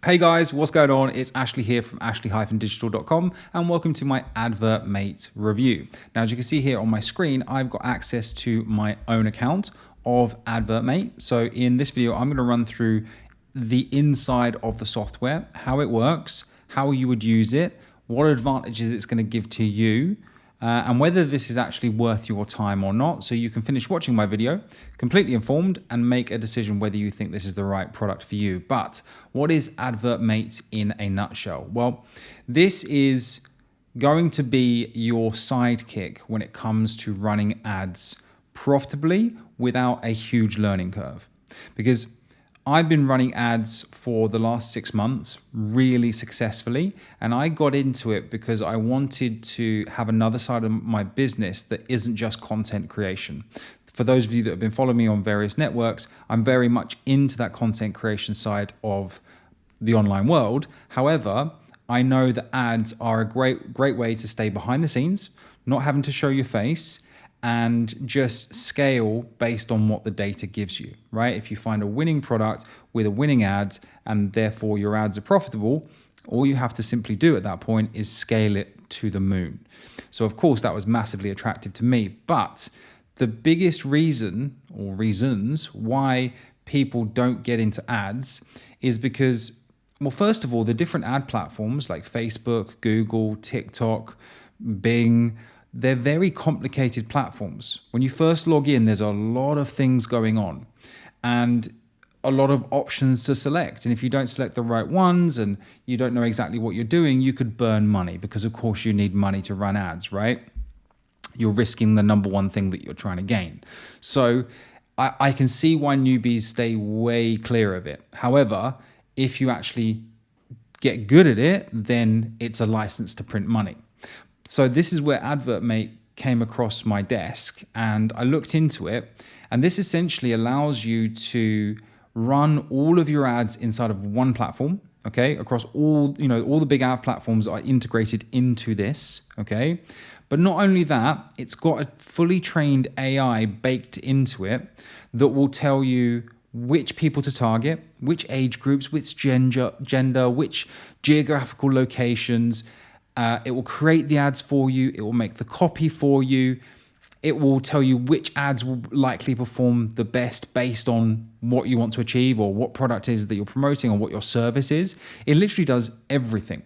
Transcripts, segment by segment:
Hey guys, what's going on? It's Ashley here from ashley-digital.com and welcome to my AdvertMate review. Now, as you can see here on my screen, I've got access to my own account of AdvertMate. So in this video, I'm going to run through the inside of the software, how it works, how you would use it, what advantages it's going to give to you, and whether this is actually worth your time or not, so you can finish watching my video completely informed and make a decision whether you think this is the right product for you. But what is AdvertMate in a nutshell? Well, this is going to be your sidekick when it comes to running ads profitably without a huge learning curve. Because I've been running ads for the last 6 months really successfully, and I got into it because I wanted to have another side of my business that isn't just content creation. For those of you that have been following me on various networks, I'm very much into that content creation side of the online world. However, I know that ads are a great way to stay behind the scenes, not having to show your face, and just scale based on what the data gives you, right? If you find a winning product with a winning ad and therefore your ads are profitable, all you have to simply do at that point is scale it to the moon. So of course that was massively attractive to me, but the biggest reason or reasons why people don't get into ads is because, well, first of all, the different ad platforms like Facebook, Google, TikTok, Bing, they're very complicated platforms. When you first log in, there's a lot of things going on and a lot of options to select. And if you don't select the right ones and you don't know exactly what you're doing, you could burn money because of course you need money to run ads, right? You're risking the number one thing that you're trying to gain. So I can see why newbies stay way clear of it. However, if you actually get good at it, then it's a license to print money. So this is where AdvertMate came across my desk and I looked into it, and this essentially allows you to run all of your ads inside of one platform, okay? Across all the big ad platforms are integrated into this, okay? But not only that, it's got a fully trained AI baked into it that will tell you which people to target, which age groups, which gender, which geographical locations. It will create the ads for you. It will make the copy for you. It will tell you which ads will likely perform the best based on what you want to achieve or what product is that you're promoting or what your service is. It literally does everything.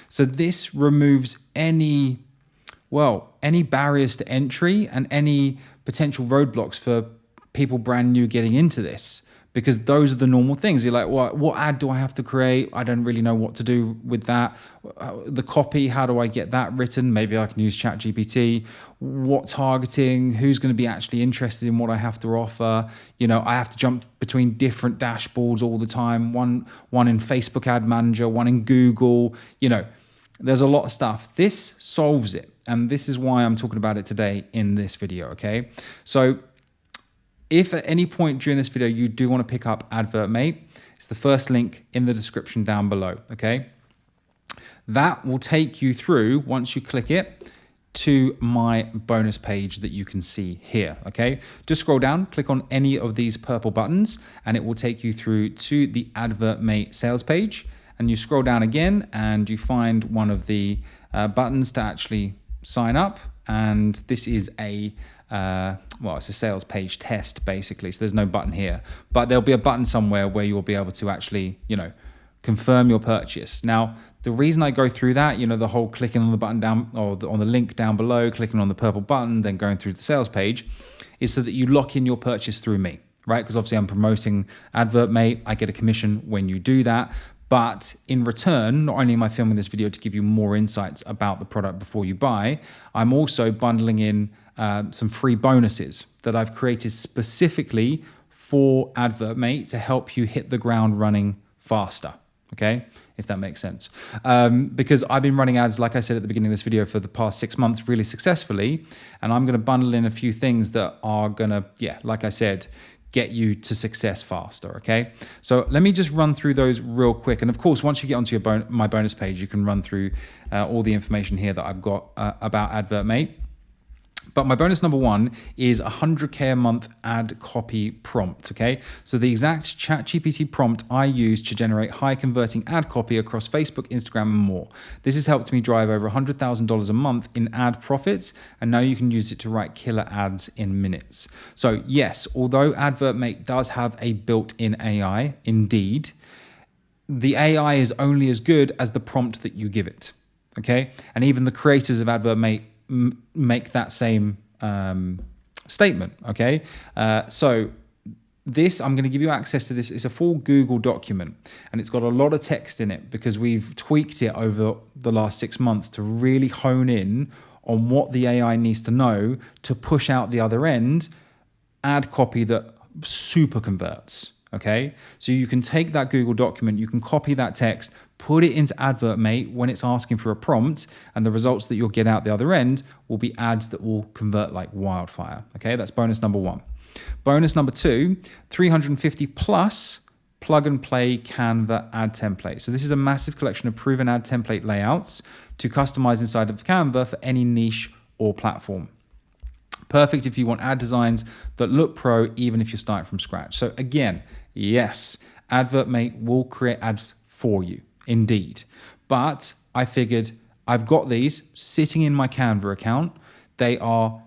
So this removes any barriers to entry and any potential roadblocks for people brand new getting into this. Because those are the normal things. You're like, what ad do I have to create? I don't really know what to do with that. The copy, how do I get that written? Maybe I can use ChatGPT. What targeting? Who's going to be actually interested in what I have to offer? I have to jump between different dashboards all the time. One in Facebook Ad Manager, one in Google. There's a lot of stuff. This solves it. And this is why I'm talking about it today in this video, okay? So if at any point during this video you do want to pick up AdvertMate, it's the first link in the description down below, okay? That will take you through, once you click it, to my bonus page that you can see here, okay? Just scroll down, click on any of these purple buttons, and it will take you through to the AdvertMate sales page. And you scroll down again, and you find one of the buttons to actually sign up. And this is it's a sales page test basically, so there's no button here, but there'll be a button somewhere where you'll be able to actually confirm your purchase. Now the reason I go through that, the whole clicking on the button down or on the link down below, clicking on the purple button, then going through the sales page, is so that you lock in your purchase through me, right? Because obviously I'm promoting AdvertMate, I get a commission when you do that. But in return, not only am I filming this video to give you more insights about the product before you buy, I'm also bundling in some free bonuses that I've created specifically for AdvertMate to help you hit the ground running faster, okay? If that makes sense. Because I've been running ads, like I said at the beginning of this video, for the past 6 months really successfully, and I'm gonna bundle in a few things that are gonna, like I said, get you to success faster, okay? So let me just run through those real quick. And of course, once you get onto my bonus page, you can run through all the information here that I've got about AdvertMate. But my bonus number one is 100K a month ad copy prompt, okay? So the exact ChatGPT prompt I use to generate high converting ad copy across Facebook, Instagram, and more. This has helped me drive over $100,000 a month in ad profits, and now you can use it to write killer ads in minutes. So yes, although AdvertMate does have a built-in AI, indeed, the AI is only as good as the prompt that you give it, okay? And even the creators of AdvertMate make that same statement, okay? So this, I'm going to give you access to this. It's a full Google document, and it's got a lot of text in it because we've tweaked it over the last 6 months to really hone in on what the AI needs to know to push out the other end ad copy that super converts. Okay, so you can take that Google document, you can copy that text, put it into AdvertMate when it's asking for a prompt, and the results that you'll get out the other end will be ads that will convert like wildfire. Okay, that's bonus number one. Bonus number two, 350 plus plug and play Canva ad templates. So this is a massive collection of proven ad template layouts to customize inside of Canva for any niche or platform. Perfect if you want ad designs that look pro, even if you're starting from scratch. So again, yes, AdvertMate will create ads for you, indeed. But I figured I've got these sitting in my Canva account. They are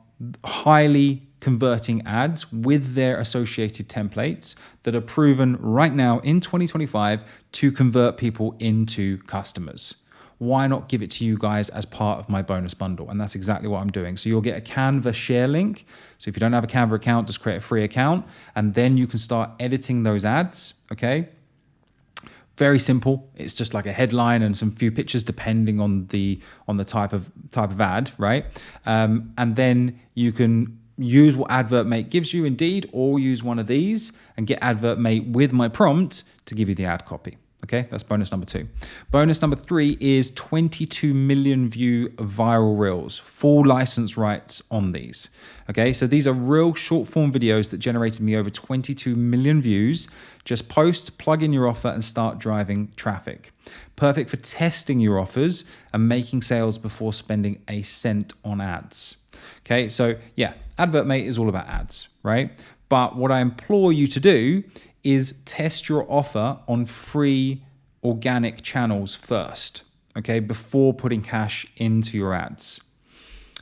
highly converting ads with their associated templates that are proven right now in 2025 to convert people into customers. Why not give it to you guys as part of my bonus bundle? And that's exactly what I'm doing. So you'll get a Canva share link. So if you don't have a Canva account, just create a free account, and then you can start editing those ads, okay? Very simple. It's just like a headline and some few pictures depending on the type of ad, right? And then you can use what AdvertMate gives you, indeed, or use one of these and get AdvertMate with my prompt to give you the ad copy. Okay, that's bonus number two. Bonus number three is 22 million view viral reels, full license rights on these. Okay, so these are real short form videos that generated me over 22 million views. Just post, plug in your offer, and start driving traffic. Perfect for testing your offers and making sales before spending a cent on ads. Okay, so yeah, AdvertMate is all about ads, right? But what I implore you to do is test your offer on free organic channels first, okay, before putting cash into your ads.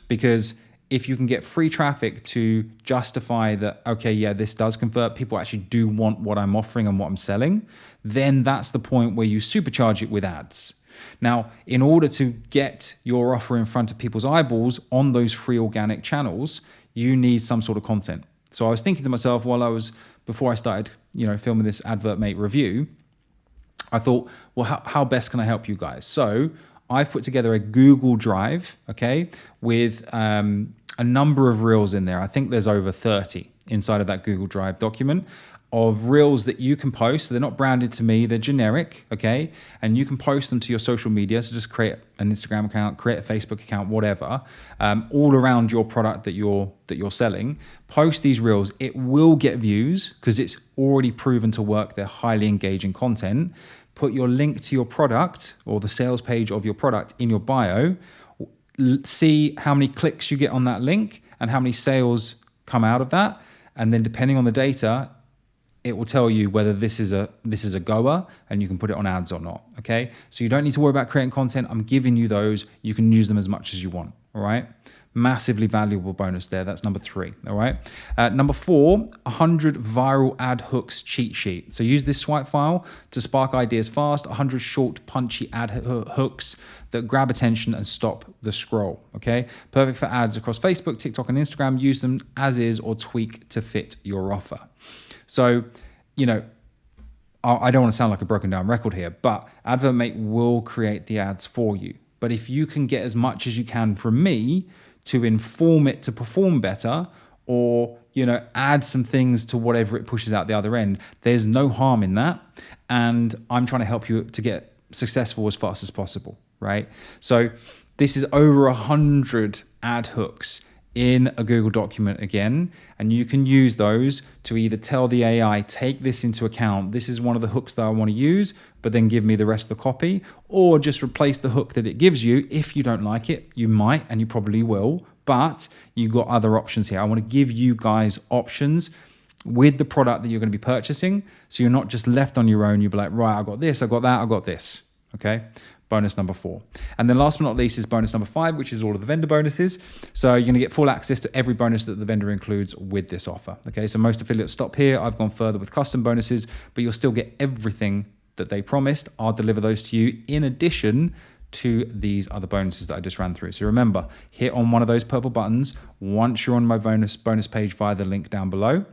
Because if you can get free traffic to justify that, okay, yeah, this does convert, people actually do want what I'm offering and what I'm selling, then that's the point where you supercharge it with ads. Now, in order to get your offer in front of people's eyeballs on those free organic channels, you need some sort of content. So I was thinking to myself before I started, filming this AdvertMate review, I thought, well, how best can I help you guys? So I've put together a Google Drive, okay, with a number of reels in there. I think there's over 30 inside of that Google Drive document of reels that you can post. So they're not branded to me, they're generic, okay? And you can post them to your social media. So just create an Instagram account, create a Facebook account, whatever, all around your product that you're selling. Post these reels. It will get views because it's already proven to work. They're highly engaging content. Put your link to your product or the sales page of your product in your bio. See how many clicks you get on that link and how many sales come out of that. And then depending on the data, it will tell you whether this is a goer and you can put it on ads or not, okay? So you don't need to worry about creating content. I'm giving you those. You can use them as much as you want, all right? Massively valuable bonus there. That's number 3, all right? Number 4, 100 viral ad hooks cheat sheet. So use this swipe file to spark ideas fast, 100 short, punchy ad hooks that grab attention and stop the scroll, okay? Perfect for ads across Facebook, TikTok, and Instagram. Use them as is or tweak to fit your offer. So, I don't want to sound like a broken down record here, but AdvertMate will create the ads for you. But if you can get as much as you can from me to inform it to perform better, or, add some things to whatever it pushes out the other end, there's no harm in that. And I'm trying to help you to get successful as fast as possible, right? So this is over 100 ad hooks in a Google document again, and you can use those to either tell the AI, take this into account, this is one of the hooks that I want to use, but then give me the rest of the copy, or just replace the hook that it gives you. If you don't like it, you might, and you probably will, but you've got other options here. I want to give you guys options with the product that you're going to be purchasing, so you're not just left on your own. You'll be like, right, I've got this, I've got that, I've got this. Okay, bonus number 4. And then last but not least is bonus number 5, which is all of the vendor bonuses. So you're going to get full access to every bonus that the vendor includes with this offer. Okay, so most affiliates stop here. I've gone further with custom bonuses, but you'll still get everything that they promised. I'll deliver those to you in addition to these other bonuses that I just ran through. So remember, hit on one of those purple buttons once you're on my bonus page via the link down below.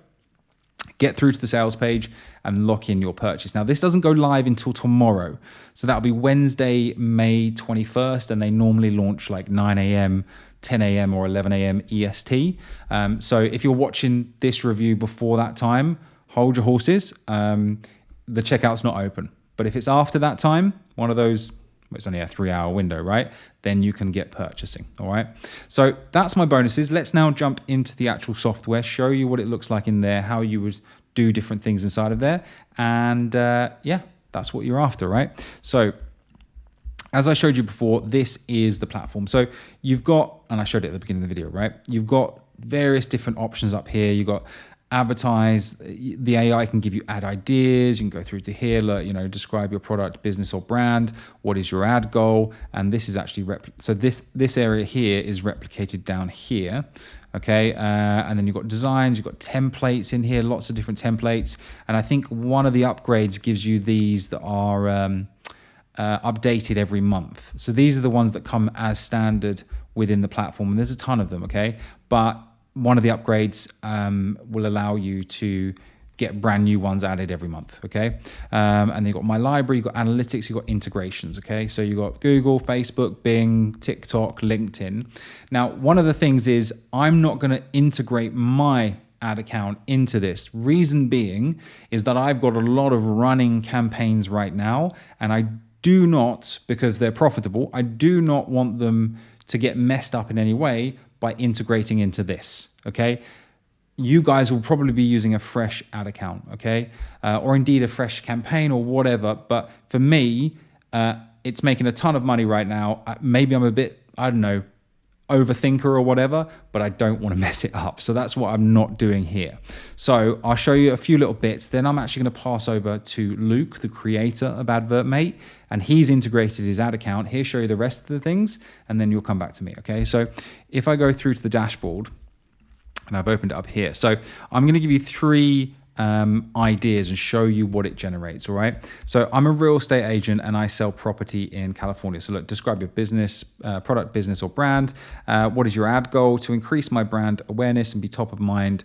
Get through to the sales page and lock in your purchase. Now, this doesn't go live until tomorrow. So that'll be Wednesday, May 21st, and they normally launch like 9 a.m., 10 a.m. or 11 a.m. EST. So if you're watching this review before that time, hold your horses. The checkout's not open. But if it's after that time, one of those, it's only a 3-hour window, right? Then you can get purchasing, all right? So that's my bonuses. Let's now jump into the actual software, show you what it looks like in there, how you would do different things inside of there. And yeah, that's what you're after, right? So as I showed you before, this is the platform. So you've got, and I showed it at the beginning of the video, right? You've got various different options up here. You've got advertise. The AI can give you ad ideas. You can go through to here, look, you know, describe your product, business, or brand. What is your ad goal? And this is actually so this area here is replicated down here. Okay, and then you've got designs, you've got templates in here, lots of different templates. And I think one of the upgrades gives you these that are updated every month. So these are the ones that come as standard within the platform, and there's a ton of them. Okay, but one of the upgrades will allow you to get brand new ones added every month, okay? And then you've got My Library, you've got Analytics, you've got Integrations, okay? So you've got Google, Facebook, Bing, TikTok, LinkedIn. Now, one of the things is I'm not gonna integrate my ad account into this. Reason being is that I've got a lot of running campaigns right now, and I do not, because they're profitable, I do not want them to get messed up in any way by integrating into this, okay? You guys will probably be using a fresh ad account, okay? Or indeed a fresh campaign or whatever. But for me, it's making a ton of money right now. Maybe I'm a bit, I don't know, overthinker or whatever, but I don't want to mess it up. So that's what I'm not doing here. So I'll show you a few little bits. Then I'm actually going to pass over to Luke, the creator of AdvertMate, and he's integrated his ad account. He'll show you the rest of the things, and then you'll come back to me, okay? So if I go through to the dashboard, and I've opened it up here. So I'm going to give you 3 ideas and show you what it generates, all right? So I'm a real estate agent and I sell property in California. So look, describe your business, product, business, or brand. What is your ad goal? To increase my brand awareness and be top of mind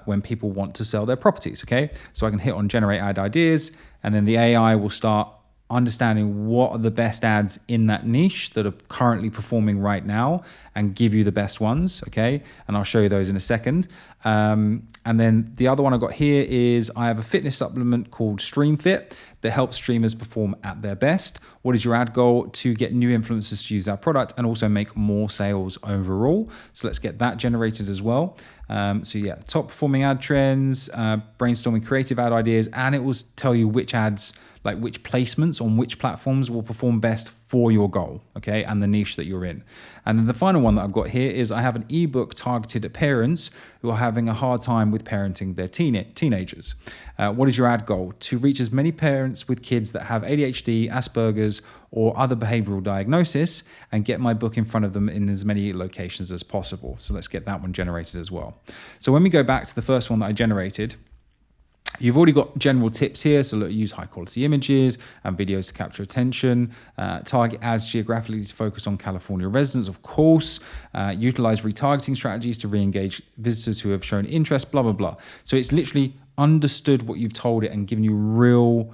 when people want to sell their properties, okay? So I can hit on generate ad ideas, and then the AI will start understanding what are the best ads in that niche that are currently performing right now and give you the best ones, okay? And I'll show you those in a second. And then the other one I've got here is I have a fitness supplement called StreamFit that helps streamers perform at their best. What is your ad goal? To get new influencers to use our product and also make more sales overall. So let's get that generated as well. So yeah, top performing ad trends, brainstorming creative ad ideas, and it will tell you which ads, like which placements on which platforms will perform best for your goal, okay, and the niche that you're in. And then the final one that I've got here is I have an ebook targeted at parents who are having a hard time with parenting their teenagers. What is your ad goal? To reach as many parents with kids that have ADHD, Asperger's, or other behavioral diagnosis and get my book in front of them in as many locations as possible. So let's get that one generated as well. So when we go back to the first one that I generated, you've already got general tips here. So look, use high quality images and videos to capture attention, target ads geographically to focus on California residents, of course, utilize retargeting strategies to re-engage visitors who have shown interest, blah, blah, blah. So it's literally understood what you've told it and given you real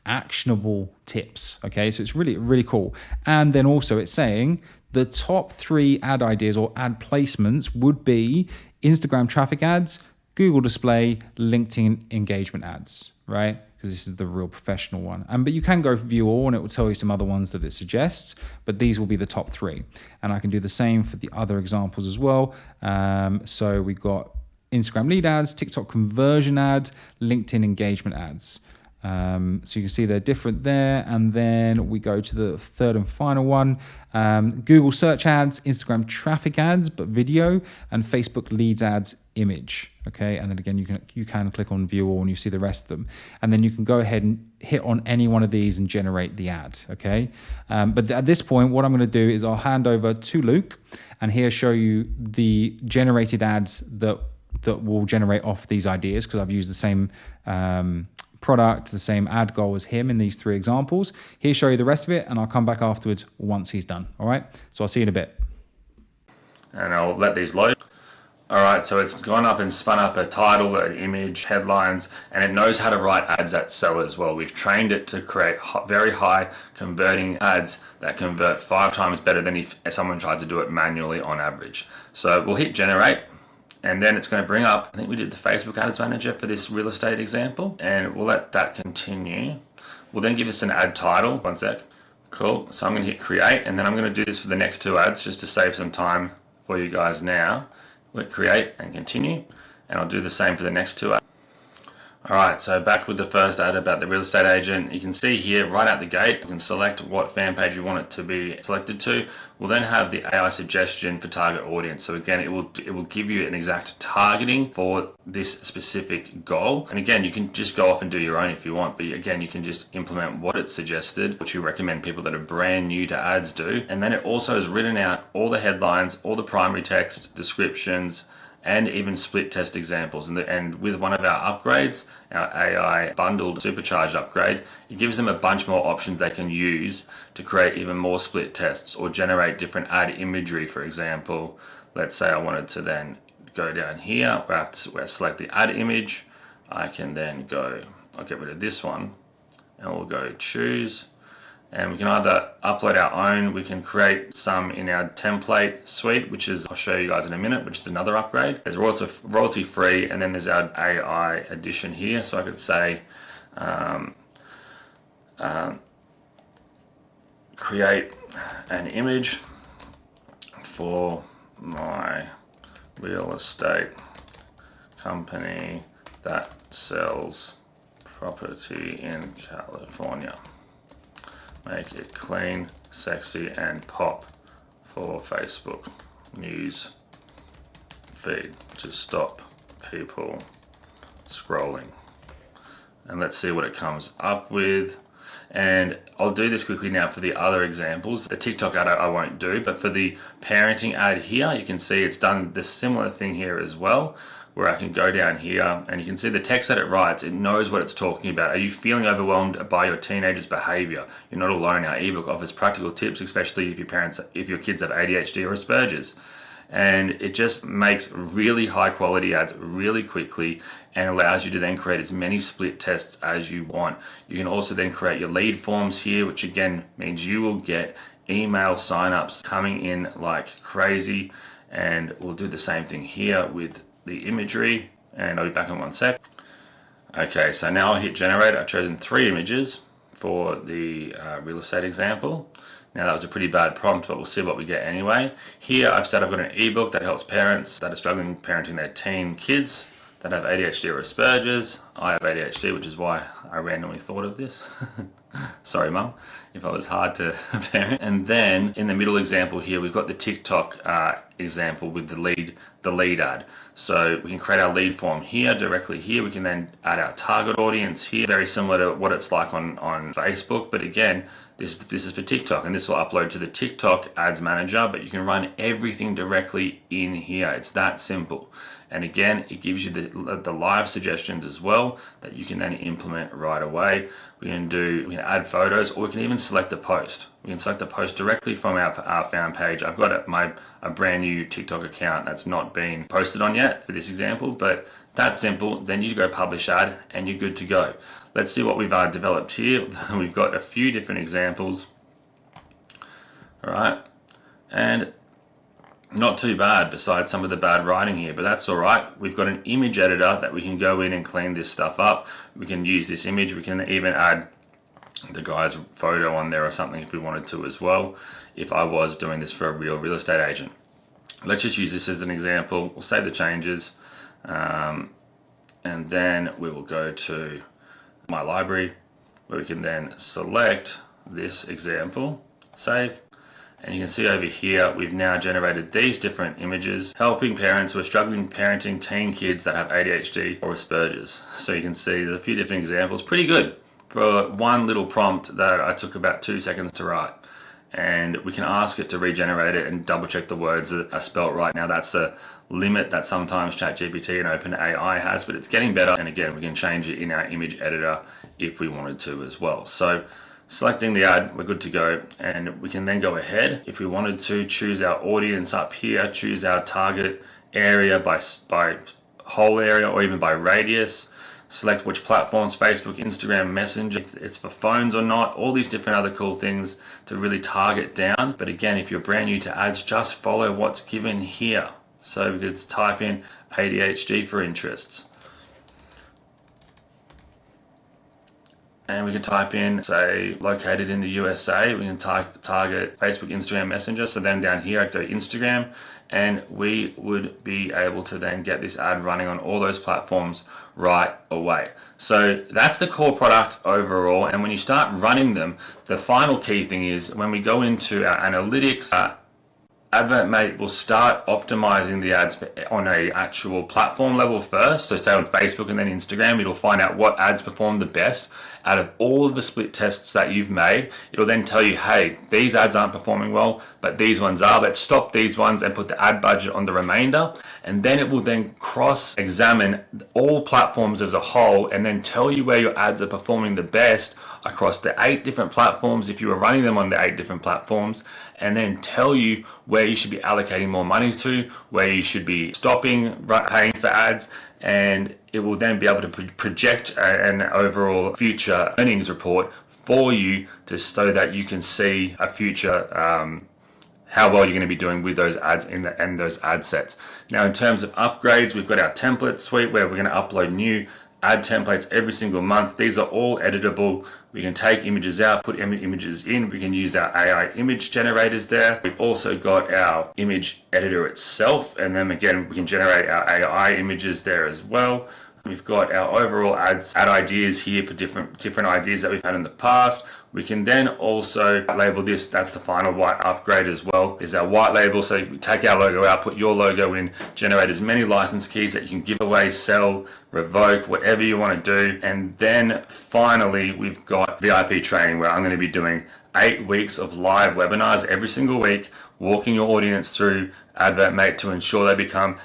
actionable tips. Okay, so it's really, really cool. And then also it's saying the top 3 ad ideas or ad placements would be Instagram traffic ads, Google display, LinkedIn engagement ads, right? Because this is the real professional one. But you can go view all and it will tell you some other ones that it suggests, but these will be the top 3. And I can do the same for the other examples as well. So we got Instagram lead ads, TikTok conversion ad, LinkedIn engagement ads. So you can see they're different there. And then we go to the third and final one. Google search ads, Instagram traffic ads, but video, and Facebook leads ads image. Okay, and then again, you can click on view all and you see the rest of them. And then you can go ahead and hit on any one of these and generate the ad. Okay, but at this point, what I'm going to do is I'll hand over to Luke and here show you the generated ads that will generate off these ideas, because I've used the same product, the same ad goal as him in these 3 examples. He'll show you the rest of it and I'll come back afterwards once he's done. All right, so I'll see you in a bit. And I'll let these load. All right, so it's gone up and spun up a title, an image, headlines, and it knows how to write ads that sell as well. We've trained it to create very high converting ads that convert 5 times better than if someone tried to do it manually on average. So we'll hit generate, and then it's going to bring up, I think we did the Facebook Ads Manager for this real estate example, and we'll let that continue. We'll then give us an ad title. One sec. Cool. So I'm going to hit create, and then I'm going to do this for the next 2 ads just to save some time for you guys now. We'll create and continue, and I'll do the same for the next 2 ads. All right, so back with the first ad about the real estate agent. You can see here right out the gate, you can select what fan page you want it to be selected to. We'll then have the AI suggestion for target audience. So again, it will give you an exact targeting for this specific goal. And again, you can just go off and do your own if you want, but again, you can just implement what it's suggested, which you recommend people that are brand new to ads do. And then it also has written out all the headlines, all the primary text, descriptions, and even split test examples. And with one of our upgrades, our AI bundled supercharged upgrade, it gives them a bunch more options they can use to create even more split tests or generate different ad imagery. For example, let's say I wanted to then go down here where I select the ad image. I can then I'll get rid of this one and we'll go choose. And we can either upload our own, we can create some in our template suite, which is, I'll show you guys in a minute, which is another upgrade. There's royalty free, and then there's our AI edition here. So I could say, create an image for my real estate company that sells property in California. Make it clean, sexy, and pop for Facebook news feed to stop people scrolling. And let's see what it comes up with. And I'll do this quickly now for the other examples. The TikTok ad I won't do, but for the parenting ad here, you can see it's done the similar thing here as well, where I can go down here and you can see the text that it writes, it knows what it's talking about. Are you feeling overwhelmed by your teenager's behavior? You're not alone. Our ebook offers practical tips, especially if your kids have ADHD or Asperger's. And it just makes really high quality ads really quickly and allows you to then create as many split tests as you want. You can also then create your lead forms here, which again means you will get email signups coming in like crazy. And we'll do the same thing here with the imagery, and I'll be back in 1 sec. Okay, so now I'll hit generate. I've chosen 3 images for the real estate example. Now that was a pretty bad prompt, but we'll see what we get anyway. Here I've said I've got an ebook that helps parents that are struggling parenting their teen kids that have ADHD or Asperger's. I have ADHD, which is why I randomly thought of this. Sorry, Mum, if I was hard to parent. And then in the middle example here, we've got the TikTok example with the lead ad. So we can create our lead form here, directly here. We can then add our target audience here, very similar to what it's like on Facebook. But again, this is for TikTok, and this will upload to the TikTok Ads Manager, but you can run everything directly in here. It's that simple. And again, it gives you the live suggestions as well that you can then implement right away. We can add photos, or we can even select a post. We can select a post directly from our found page. I've got a brand new TikTok account that's not been posted on yet for this example, but that's simple. Then you go publish ad and you're good to go. Let's see what we've developed here. We've got a few different examples. All right, and not too bad besides some of the bad writing here, but that's all right. We've got an image editor that we can go in and clean this stuff up. We can use this image. We can even add the guy's photo on there or something if we wanted to as well, if I was doing this for a real estate agent. Let's just use this as an example. We'll save the changes, and then we will go to my library, where we can then select this example, save. And you can see over here, we've now generated these different images, helping parents who are struggling parenting teen kids that have ADHD or Asperger's. So you can see there's a few different examples. Pretty good for one little prompt that I took about 2 seconds to write. And we can ask it to regenerate it and double check the words that are spelt right. Now that's a limit that sometimes ChatGPT and OpenAI has, but it's getting better. And again, we can change it in our image editor if we wanted to as well. So selecting the ad, we're good to go, and we can then go ahead if we wanted to choose our audience up here, choose our target area by whole area or even by radius, select which platforms, Facebook, Instagram, Messenger, if it's for phones or not, all these different other cool things to really target down. But again, if you're brand new to ads, just follow what's given here. So we could type in ADHD for interests. And we can type in, say, located in the USA. We can target Facebook, Instagram, Messenger. So then down here, I'd go Instagram, and we would be able to then get this ad running on all those platforms right away. So that's the core product overall. And when you start running them, the final key thing is when we go into our analytics, AdvertMate will start optimizing the ads on a actual platform level first. So say on Facebook and then Instagram, it'll find out what ads perform the best out of all of the split tests that you've made. It'll then tell you, hey, these ads aren't performing well, but these ones are. Let's stop these ones and put the ad budget on the remainder. And then it will then cross-examine all platforms as a whole and then tell you where your ads are performing the best across the 8 different platforms if you were running them on the 8 different platforms, and then tell you where you should be allocating more money to, where you should be stopping paying for ads, and it will then be able to project an overall future earnings report for you so that you can see a future how well you're going to be doing with those ads and those ad sets. Now in terms of upgrades, we've got our template suite where we're going to upload new ad templates every single month. These are all editable. We can take images out, put images in. We can use our AI image generators there. We've also got our image editor itself, and then again, we can generate our AI images there as well. We've got our overall ad ideas here for different ideas that we've had in the past. We can then also label this, that's the final white upgrade as well, is our white label. So you take our logo out, put your logo in, generate as many license keys that you can give away, sell, revoke, whatever you want to do. And then finally, we've got VIP training where I'm going to be doing 8 weeks of live webinars every single week, walking your audience through AdvertMate to ensure they become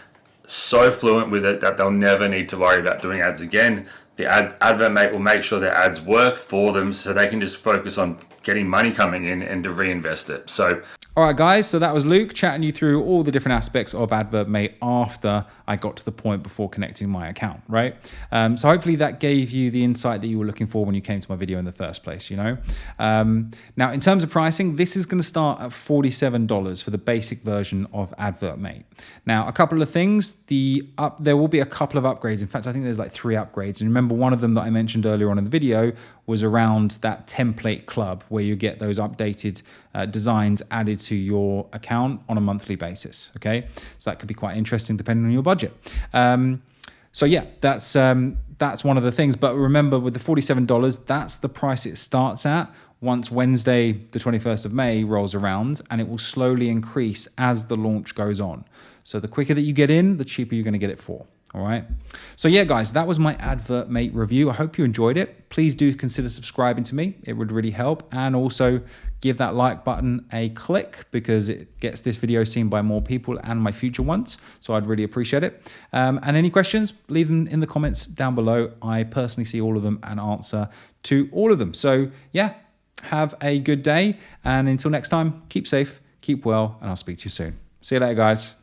so fluent with it that they'll never need to worry about doing ads again. The AdvertMate will make sure their ads work for them so they can just focus on getting money coming in and to reinvest it. So, all right, guys, so that was Luke chatting you through all the different aspects of AdvertMate after I got to the point before connecting my account, right? So hopefully that gave you the insight that you were looking for when you came to my video in the first place, you know? Now, in terms of pricing, this is going to start at $47 for the basic version of AdvertMate. Now, a couple of things. There will be a couple of upgrades. In fact, I think there's like 3 upgrades. And remember, one of them that I mentioned earlier on in the video was around that template club where you get those updated designs added to your account on a monthly basis, okay? So that could be quite interesting depending on your budget. So yeah, that's one of the things. But remember, with the $47, that's the price it starts at once Wednesday, the 21st of May rolls around, and it will slowly increase as the launch goes on. So the quicker that you get in, the cheaper you're going to get it for. All right. So yeah, guys, that was my AdvertMate review. I hope you enjoyed it. Please do consider subscribing to me. It would really help. And also give that like button a click because it gets this video seen by more people and my future ones. So I'd really appreciate it. And any questions, leave them in the comments down below. I personally see all of them and answer to all of them. So yeah, have a good day. And until next time, keep safe, keep well, and I'll speak to you soon. See you later, guys.